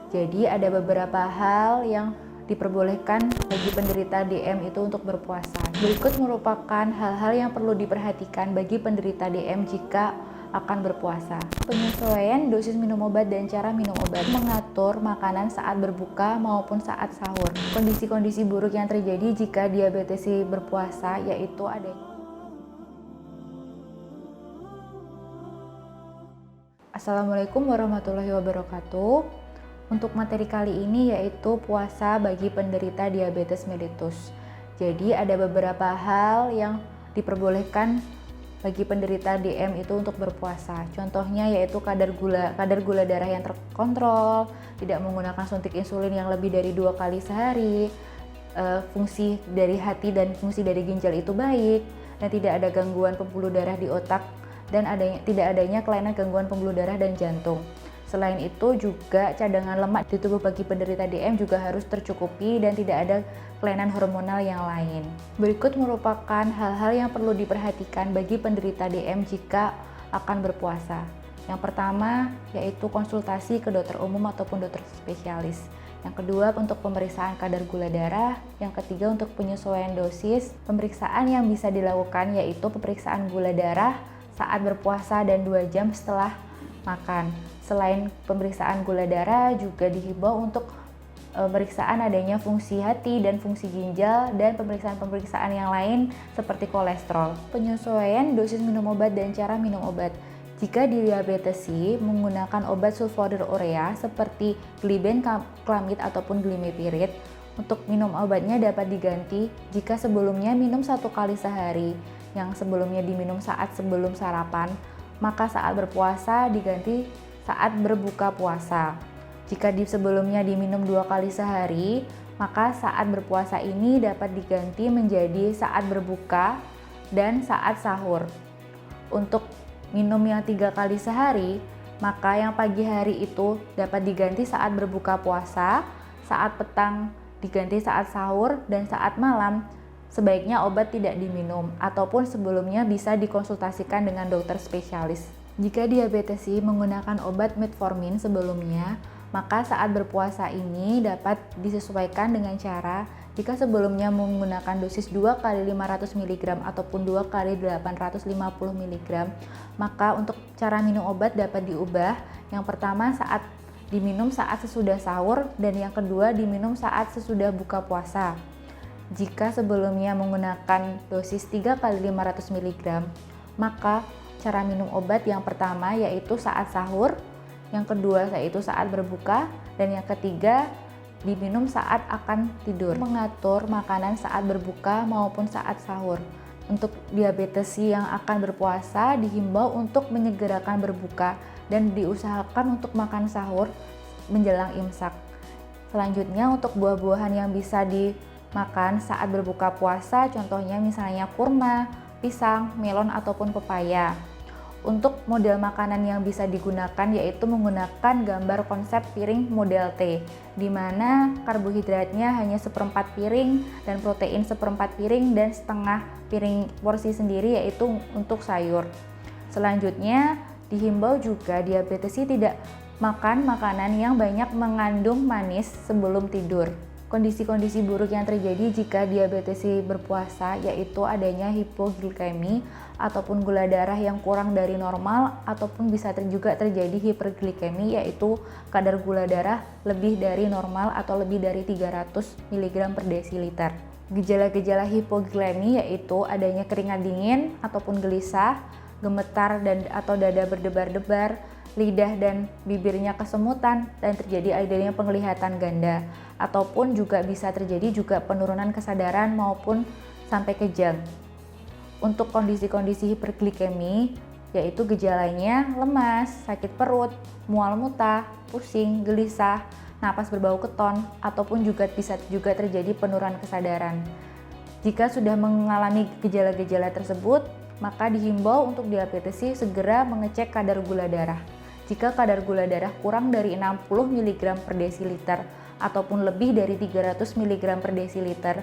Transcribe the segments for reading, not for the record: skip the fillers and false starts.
Jadi ada beberapa hal yang diperbolehkan bagi penderita DM itu untuk berpuasa. Berikut merupakan hal-hal yang perlu diperhatikan bagi penderita DM jika akan berpuasa. Penyesuaian dosis minum obat dan cara minum obat. Mengatur makanan saat berbuka maupun saat sahur. Kondisi-kondisi buruk yang terjadi jika diabetesi berpuasa yaitu adanya Assalamualaikum warahmatullahi wabarakatuh. Untuk materi kali ini yaitu puasa bagi penderita diabetes mellitus. Jadi ada beberapa hal yang diperbolehkan bagi penderita DM itu untuk berpuasa. Contohnya yaitu kadar gula darah yang terkontrol, tidak menggunakan suntik insulin yang lebih dari 2 kali sehari, fungsi dari hati dan fungsi dari ginjal itu baik, dan tidak ada gangguan pembuluh darah di otak, dan tidak adanya kelainan gangguan pembuluh darah dan jantung. Selain itu juga cadangan lemak di tubuh bagi penderita DM juga harus tercukupi dan tidak ada kelainan hormonal yang lain. Berikut merupakan hal-hal yang perlu diperhatikan bagi penderita DM jika akan berpuasa. Yang pertama yaitu konsultasi ke dokter umum ataupun dokter spesialis. Yang kedua untuk pemeriksaan kadar gula darah. Yang ketiga untuk penyesuaian dosis. Pemeriksaan yang bisa dilakukan yaitu pemeriksaan gula darah saat berpuasa dan 2 jam setelah makan. Selain pemeriksaan gula darah juga dihimbau untuk pemeriksaan adanya fungsi hati dan fungsi ginjal dan pemeriksaan-pemeriksaan yang lain seperti kolesterol. Penyesuaian dosis minum obat dan cara minum obat. Jika diabetesi menggunakan obat sulfonylurea seperti glibenclamid ataupun glimepiride, untuk minum obatnya dapat diganti jika sebelumnya minum 1 kali sehari, yang sebelumnya diminum saat sebelum sarapan, maka saat berpuasa diganti saat berbuka puasa. Jika sebelumnya diminum 2 kali sehari, maka saat berpuasa ini dapat diganti menjadi saat berbuka dan saat sahur. Untuk minum yang 3 kali sehari, maka yang pagi hari itu dapat diganti saat berbuka puasa, saat petang diganti saat sahur, dan saat malam sebaiknya obat tidak diminum ataupun sebelumnya bisa dikonsultasikan dengan dokter spesialis. Jika diabetesi menggunakan obat metformin sebelumnya, maka saat berpuasa ini dapat disesuaikan dengan cara jika sebelumnya menggunakan dosis 2 kali 500 mg ataupun 2 kali 850 mg, maka untuk cara minum obat dapat diubah. Yang pertama saat diminum saat sesudah sahur dan yang kedua diminum saat sesudah buka puasa. Jika sebelumnya menggunakan dosis 3 kali 500 mg, maka cara minum obat yang pertama yaitu saat sahur, yang kedua yaitu saat berbuka, dan yang ketiga diminum saat akan tidur. Mengatur makanan saat berbuka maupun saat sahur. Untuk diabetesi yang akan berpuasa dihimbau untuk menyegerakan berbuka dan diusahakan untuk makan sahur menjelang imsak. Selanjutnya untuk buah-buahan yang bisa dimakan saat berbuka puasa, contohnya misalnya kurma, pisang, melon ataupun pepaya. Untuk model makanan yang bisa digunakan yaitu menggunakan gambar konsep piring model T, di mana karbohidratnya hanya 1/4 piring dan protein 1/4 piring dan setengah piring porsi sendiri yaitu untuk sayur. Selanjutnya dihimbau juga diabetesi tidak makan makanan yang banyak mengandung manis sebelum tidur. Kondisi-kondisi buruk yang terjadi jika diabetesi berpuasa yaitu adanya hipoglikemi ataupun gula darah yang kurang dari normal, ataupun bisa juga terjadi hiperglikemi yaitu kadar gula darah lebih dari normal atau lebih dari 300 mg per desiliter. Gejala-gejala hipoglikemi yaitu adanya keringat dingin ataupun gelisah, gemetar atau dada berdebar-debar, lidah dan bibirnya kesemutan, dan terjadi adanya penglihatan ganda, ataupun juga bisa terjadi juga penurunan kesadaran maupun sampai kejang. Untuk kondisi-kondisi hiperglikemi yaitu gejalanya lemas, sakit perut, mual muntah, pusing, gelisah, napas berbau keton, ataupun bisa juga terjadi penurunan kesadaran. Jika sudah mengalami gejala-gejala tersebut, maka dihimbau untuk diabetesi segera mengecek kadar gula darah. Jika kadar gula darah kurang dari 60 mg per desiliter ataupun lebih dari 300 mg per desiliter,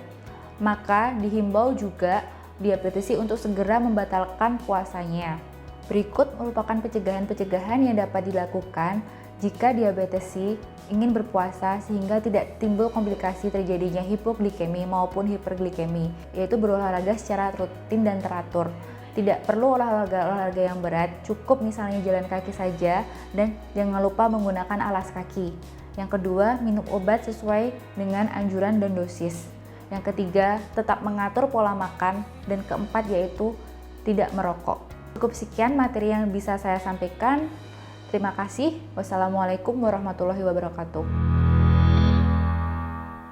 maka dihimbau juga diabetesi untuk segera membatalkan puasanya. Berikut merupakan pencegahan-pencegahan yang dapat dilakukan jika diabetes C ingin berpuasa sehingga tidak timbul komplikasi terjadinya hipoglikemi maupun hiperglikemi, yaitu berolahraga secara rutin dan teratur. Tidak perlu olahraga yang berat, cukup misalnya jalan kaki saja dan jangan lupa menggunakan alas kaki. Yang kedua, minum obat sesuai dengan anjuran dan dosis. Yang ketiga, tetap mengatur pola makan. Dan keempat yaitu tidak merokok. Cukup sekian materi yang bisa saya sampaikan. Terima kasih. Wassalamualaikum warahmatullahi wabarakatuh.